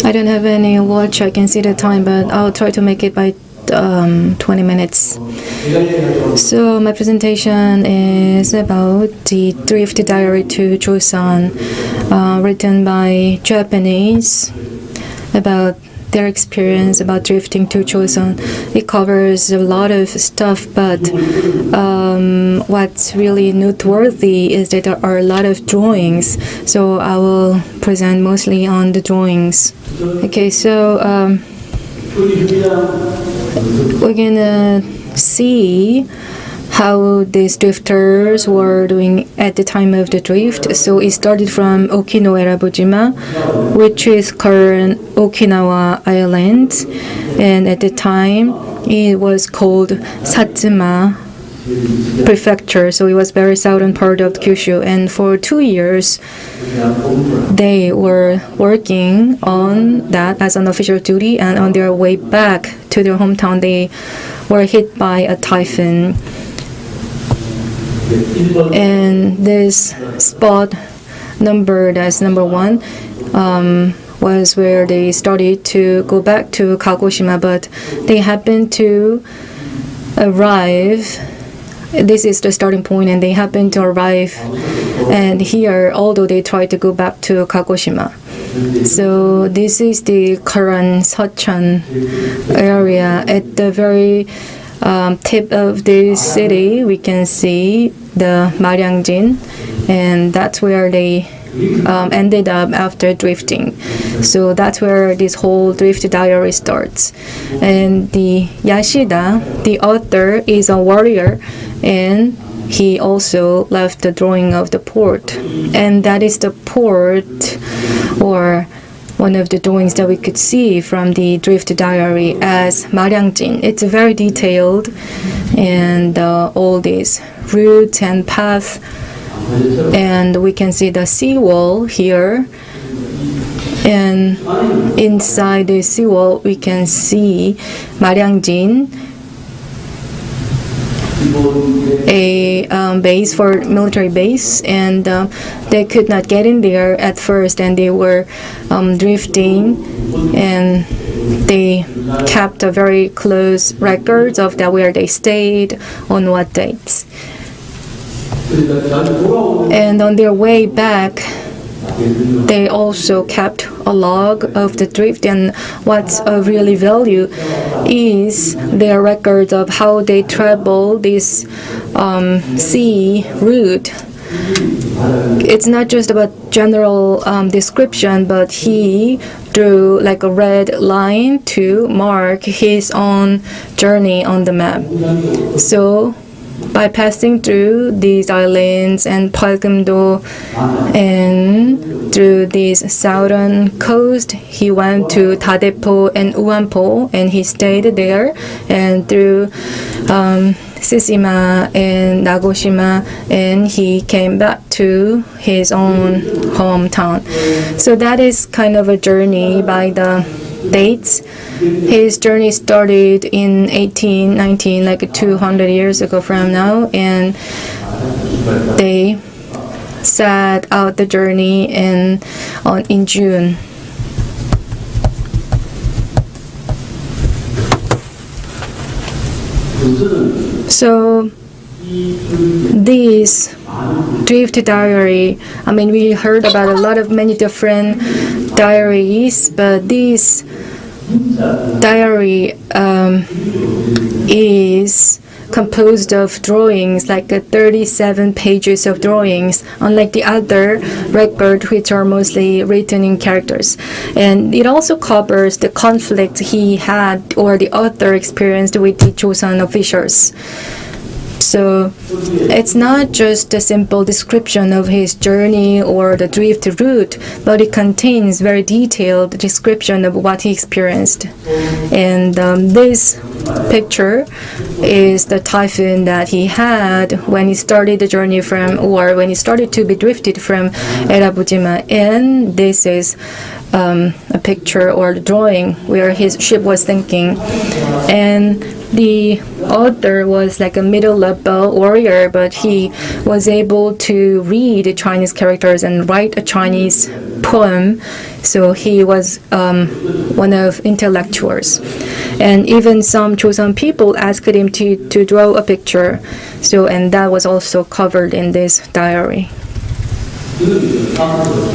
I don't have any watch. I can see the time, but I'll try to make it by 20 minutes. So my presentation is about the Drift Diary to Joseon, written by Japanese, about their experience about drifting to Joseon. It covers a lot of stuff, but what's really noteworthy is that there are a lot of drawings. So I will present mostly on the drawings. Okay, so we're gonna see how these drifters were doing at the time of the drift. So it started from Okinawa Erabujima, which is current Okinawa Island, and at the time it was called Satsuma Prefecture, so it was very southern part of Kyushu, and for 2 years they were working on that as an official duty, and on their way back to their hometown they were hit by a typhoon. And this spot numbered as number 1 was where they started to go back to Kagoshima, but they happened to arrive. This is the starting point, and they happened to arrive and here, although they tried to go back to Kagoshima. So this is the current Seocheon area. At the very tip of this city, we can see the Maryangjin, and that's where they ended up after drifting. So that's where this whole drift diary starts. And the Yashida, the author, is a warrior, and he also left the drawing of the port. And that is the port, or one of the drawings that we could see from the drift diary as Maryangjin. It's very detailed, and all these routes and paths, and we can see the seawall here, and inside the seawall we can see Maryangjin, a base for military base, and they could not get in there at first, and they were drifting, and they kept a very close records of that, where they stayed, on what dates. And on their way back, they also kept a log of the drift, and what's of really value is their record of how they travel this sea route. It's not just about general description, but he drew like a red line to mark his own journey on the map. So by passing through these islands and Pukyoung and through this southern coast, he went to Dadepo and Uwanpo, and he stayed there, and through Tsushima and Nagoshima, and he came back to his own hometown. So that is kind of a journey by the dates. His journey started in 1819, like 200 years ago from now, and they set out the journey in June. So this drift diary, I mean, we heard about many different diaries, but this diary is composed of drawings, like 37 pages of drawings, unlike the other record, which are mostly written in characters. And it also covers the conflict he had, or the author experienced, with the Joseon officials. So it's not just a simple description of his journey or the drift route, but it contains very detailed description of what he experienced. And this picture is the typhoon that he had when he started the journey from, or when he started to be drifted from Erabujima. And this is a picture or drawing where his ship was sinking. And the author was like a middle level warrior, but he was able to read Chinese characters and write a Chinese poem. So he was one of intellectuals. And even some Joseon people asked him to draw a picture. So, and that was also covered in this diary.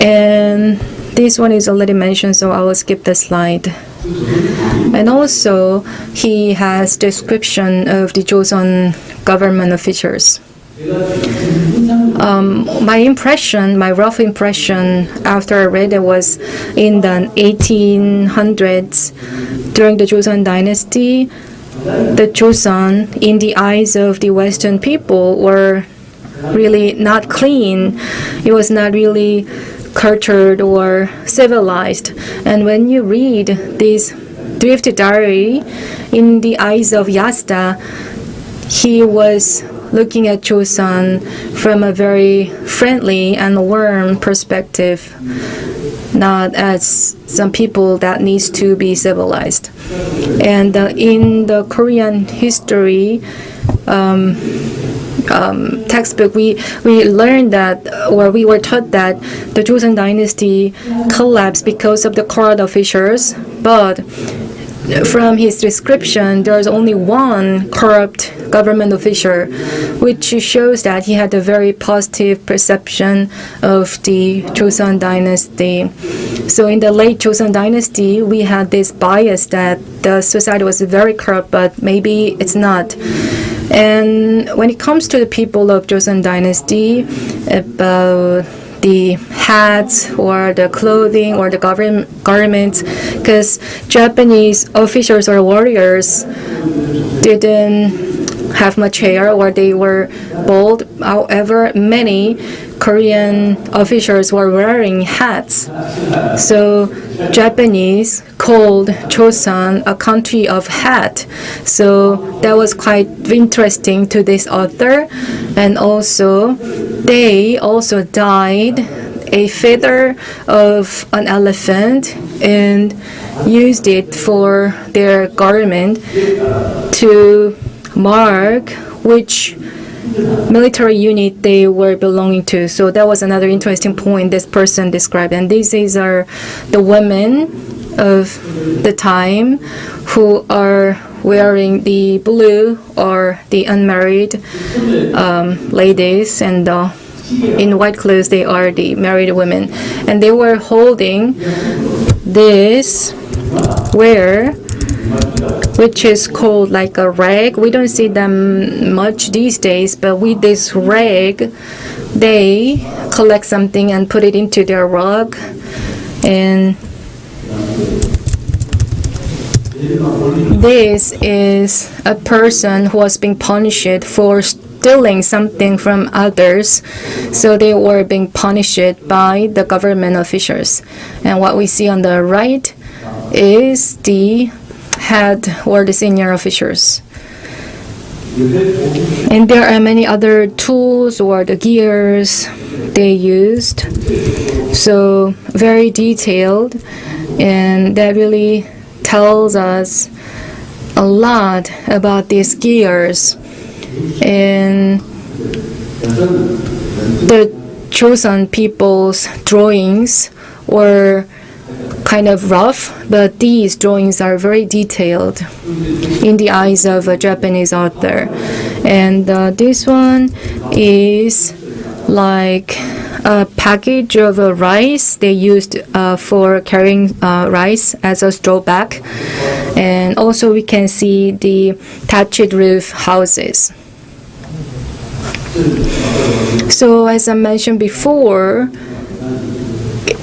And this one is already mentioned, so I will skip the slide. And also, he has description of the Joseon government officials. My rough impression after I read it was in the 1800s, during the Joseon dynasty, the Joseon, in the eyes of the Western people, were really not clean. It was not really cultured or civilized. And when you read this Drift diary, in the eyes of Yasuda, he was looking at Joseon from a very friendly and warm perspective, not as some people that needs to be civilized. And in the Korean history textbook, we learned that, or we were taught that the Joseon dynasty collapsed because of the corrupt officials, but from his description, there's only one corrupt government official, which shows that he had a very positive perception of the Joseon dynasty. So in the late Joseon dynasty, we had this bias that the society was very corrupt, but maybe it's not. And when it comes to the people of Joseon dynasty, about the hats or the clothing or the garments, because Japanese officials or warriors didn't have much hair or they were bald. However, many Korean officials were wearing hats. So Japanese called Joseon a country of hat. So that was quite interesting to this author. And also, they also dyed a feather of an elephant and used it for their garment to mark which military unit they were belonging to. So that was another interesting point this person described. And these are the women of the time who are wearing the blue, or the unmarried ladies, and in white clothes they are the married women. And they were holding this which is called like a rag. We don't see them much these days, but with this rag, they collect something and put it into their rug. And this is a person who was being punished for stealing something from others. So they were being punished by the government officials. And what we see on the right is the head or the senior officials. And there are many other tools or the gears they used. So very detailed, and that really tells us a lot about these gears. And the Joseon people's drawings were kind of rough, but these drawings are very detailed in the eyes of a Japanese author. And this one is like a package of rice they used for carrying rice as a straw bag. And also we can see the thatched roof houses. So as I mentioned before,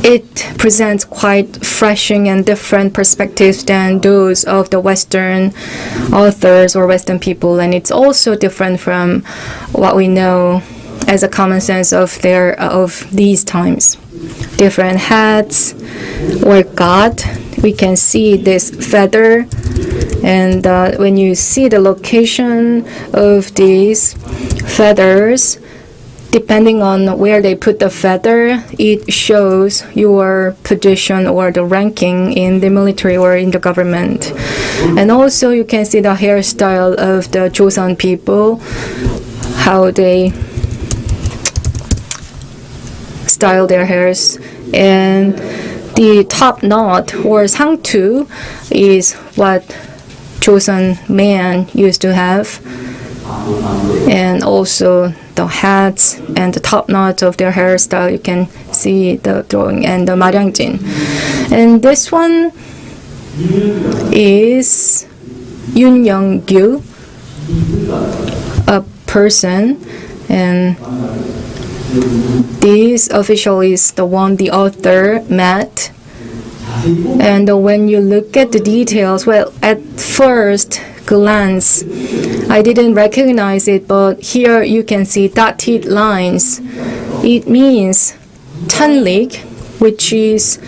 it presents quite refreshing and different perspectives than those of the Western authors or Western people, and it's also different from what we know as a common sense of these times. Different hats were got. We can see this feather, and when you see the location of these feathers, depending on where they put the feather, it shows your position or the ranking in the military or in the government. And also you can see the hairstyle of the Joseon people, how they style their hairs. And the top knot or 상투 is what Joseon man used to have. And also the hats and the top knot of their hairstyle, you can see the drawing, and the 마량진. And this one is Yoon Young-gyu, a person, and this official is the one the author met. And when you look at the details, well, at first glance, I didn't recognize it, but here you can see dotted lines. It means chanlik, which is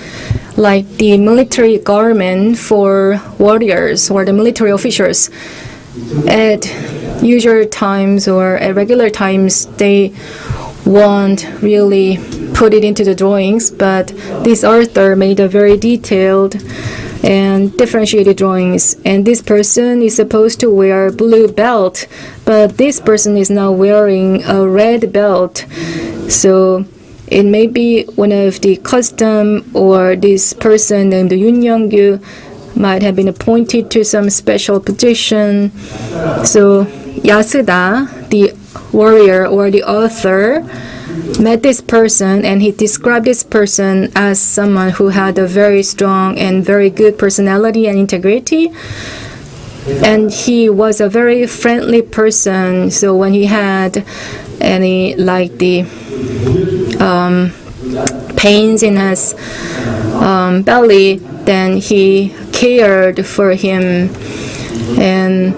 like the military garment for warriors or the military officials. At usual times or at regular times, they won't really put it into the drawings, but this author made a very detailed and differentiated drawings. And this person is supposed to wear blue belt, but this person is now wearing a red belt. So it may be one of the custom, or this person named Yoon Young-gyu might have been appointed to some special position. So Yasuda, the warrior or the author, met this person, and he described this person as someone who had a very strong and very good personality and integrity. And he was a very friendly person. So when he had any like the pains in his belly, then he cared for him. And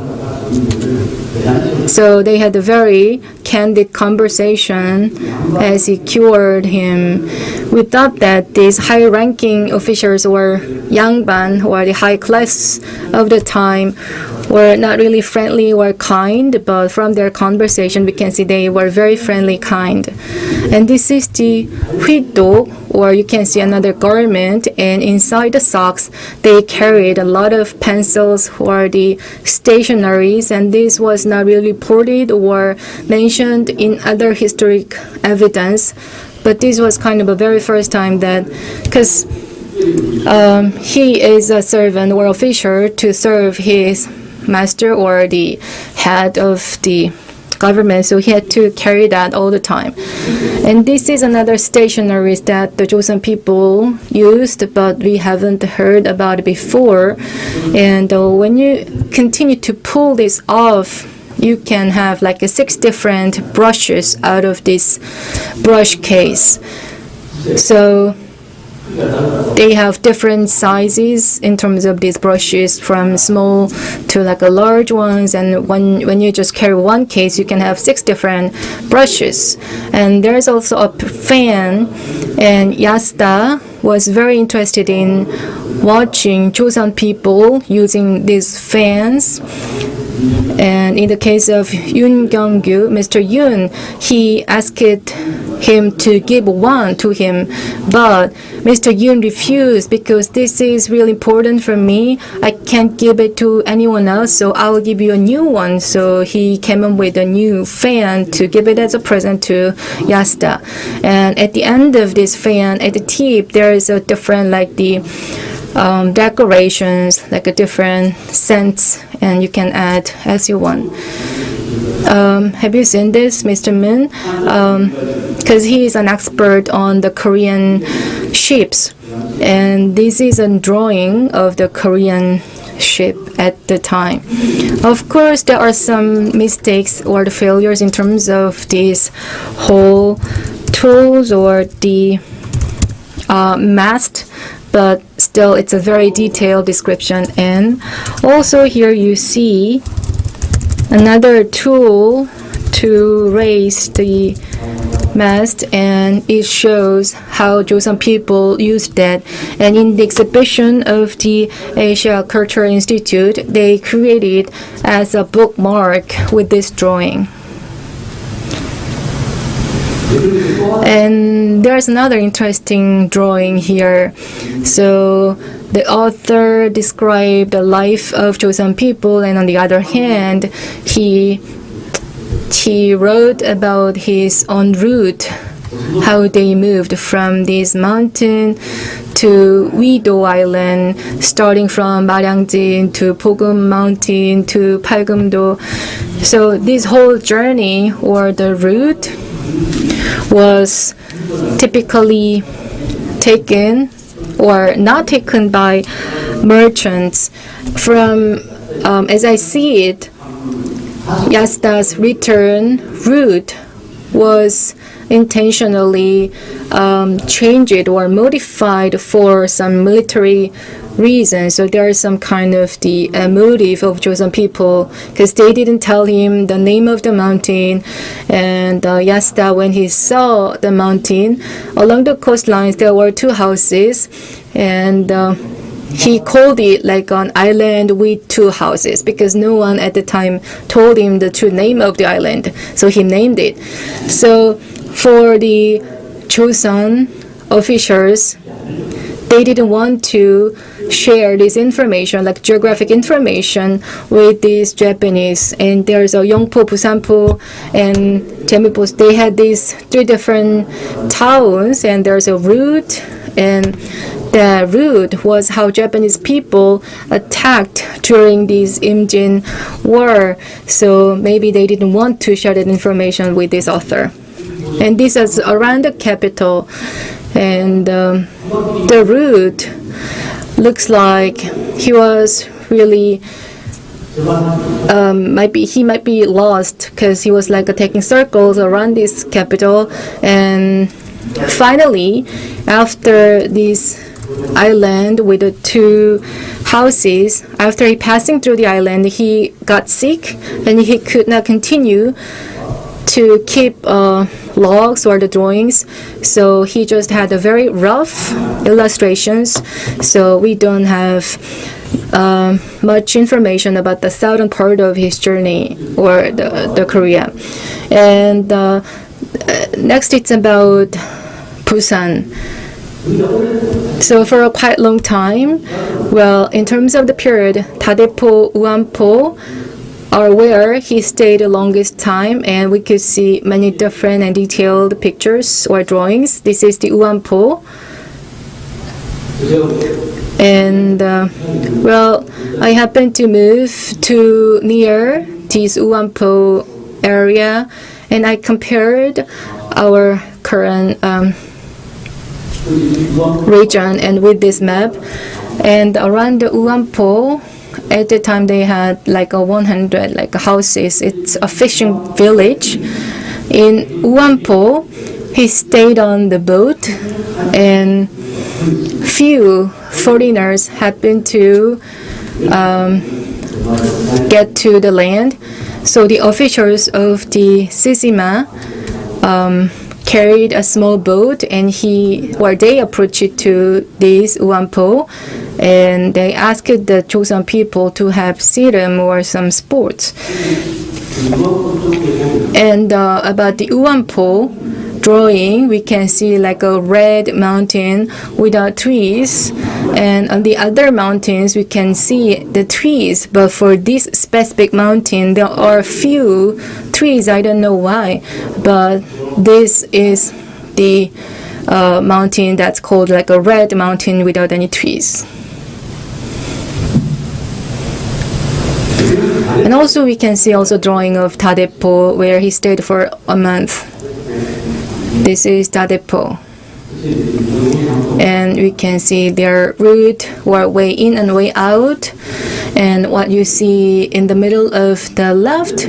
so they had a very candid conversation as he cured him. We thought that these high-ranking officials or yangban, or the high class of the time, were not really friendly or kind, but from their conversation we can see they were very friendly, kind. And this is the huido, or you can see another garment, and inside the socks they carried a lot of pencils or the stationaries, and this was not really reported or mentioned in other historic evidence. But this was kind of a very first time that, because he is a servant or official to serve his master or the head of the government, so he had to carry that all the time. And this is another stationery that the Joseon people used, but we haven't heard about it before. And when you continue to pull this off, you can have like 6 different brushes out of this brush case. So they have different sizes in terms of these brushes, from small to like a large ones. And when you just carry one case, you can have 6 different brushes. And there's also a fan, and Yasuda was very interested in watching Joseon people using these fans. And in the case of Yoon Young-gyu, Mr. Yoon, he asked him to give one to him, but Mr. Yoon refused because this is really important for me. I can't give it to anyone else, so I'll give you a new one. So he came up with a new fan to give it as a present to Yasuda. And at the end of this fan, at the tip, there is a different like the decorations, like a different scents, and you can add as you want. Have you seen this, Mr. Min? Because he is an expert on the Korean ships, and this is a drawing of the Korean ship at the time. Of course, there are some mistakes or the failures in terms of these whole tools or the mast, but still it's a very detailed description. And also here you see another tool to raise the mast, and it shows how Joseon people used that. And in the exhibition of the Asia Cultural Institute, they created as a bookmark with this drawing. And there's another interesting drawing here. So the author described the life of Joseon people, and on the other hand, he wrote about his own route, how they moved from this mountain to Wido Island, starting from Maryang진 to Pukyoung Mountain to Palgumdo. So this whole journey, or the route, was typically taken or not taken by merchants. From as I see it, Yasuda's return route was intentionally changed or modified for some military reasons. So there is some kind of the motive of Joseon people, because they didn't tell him the name of the mountain. And Yasuda, when he saw the mountain along the coastlines, there were two houses, and he called it like an island with two houses, because no one at the time told him the true name of the island, so he named it. So for the Joseon officials, they didn't want to share this information, like geographic information, with these Japanese. And there's a Yongpo, Busanpo, and Jeonpo. They had these three different towns, and there's a route, and the route was how Japanese people attacked during this Imjin war. So maybe they didn't want to share that information with this author. And this is around the capital, and the route looks like he was really he might be lost, because he was like taking circles around this capital. And finally, after this island with the two houses, after he passing through the island, he got sick and he could not continue to keep logs or the drawings, so he just had a very rough illustrations. So we don't have much information about the southern part of his journey, or the Korea. And next, it's about Busan. So for a quite long time, well, in terms of the period, Dadepo, Uampo are where he stayed the longest time, and we could see many different and detailed pictures or drawings. This is the Uampo. And well, I happened to move to near this Uampo area, and I compared our current region and with this map. And around the Uampo, at the time they had like 100 like houses. It's a fishing village. In Uampo, he stayed on the boat, and few foreigners happened to get to the land. So the officials of the Sisima carried a small boat, and they approached it to this Uampo, and they asked the Joseon people to have serum or some sports. And about the Uampo drawing, we can see like a red mountain without trees, and on the other mountains we can see the trees, but for this specific mountain there are few trees. I don't know why, but this is the mountain that's called like a red mountain without any trees. And also we can see also drawing of Dadepo, where he stayed for a month. This is Dadepo. And we can see their route or way in and way out. And what you see in the middle of the left,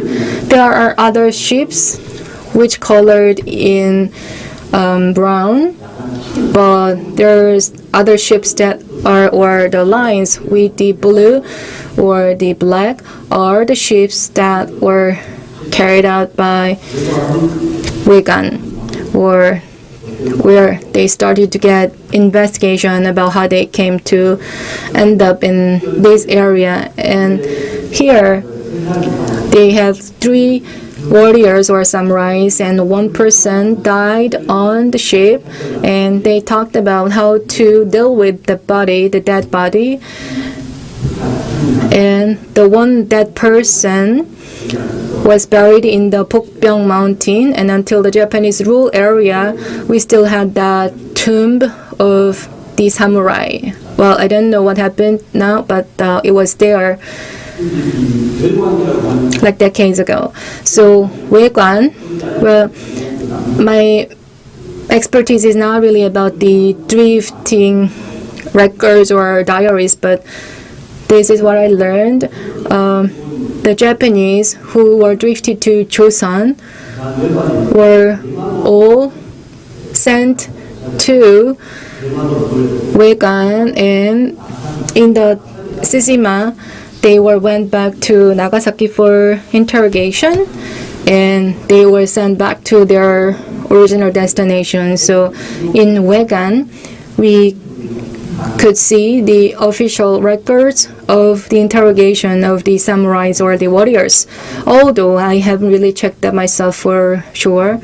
there are other ships which colored in brown, but there's other ships that are, or the lines with the blue or the black, are the ships that were carried out by Rhee Kun, or where they started to get investigation about how they came to end up in this area. And here they have three warriors or samurais, and one person died on the ship, and they talked about how to deal with the body, the dead body. And the one dead person was buried in the Pukyoung mountain, and until the Japanese rule area, we still had that tomb of the samurai. Well, I don't know what happened now, but it was there like decades ago. So Weiguan, well, my expertise is not really about the drifting records or diaries, but this is what I learned. The Japanese who were drifted to Joseon were all sent to Weiguan, and in the Tsushima, they went back to Nagasaki for interrogation, and they were sent back to their original destination. So in Weiguan, we could see the official records of the interrogation of the samurais or the warriors, although I haven't really checked that myself for sure.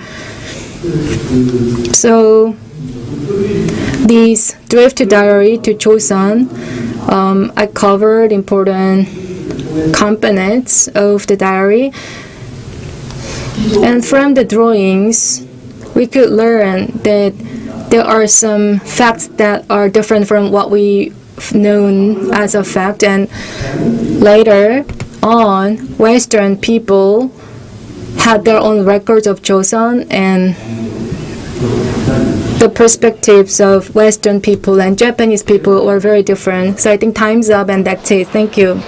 So this drift diary to Joseon, I covered important components of the diary, and from the drawings we could learn that there are some facts that are different from what we've known as a fact, and later on Western people had their own records of Joseon, and the perspectives of Western people and Japanese people were very different. So I think time's up, and that's it. Thank you.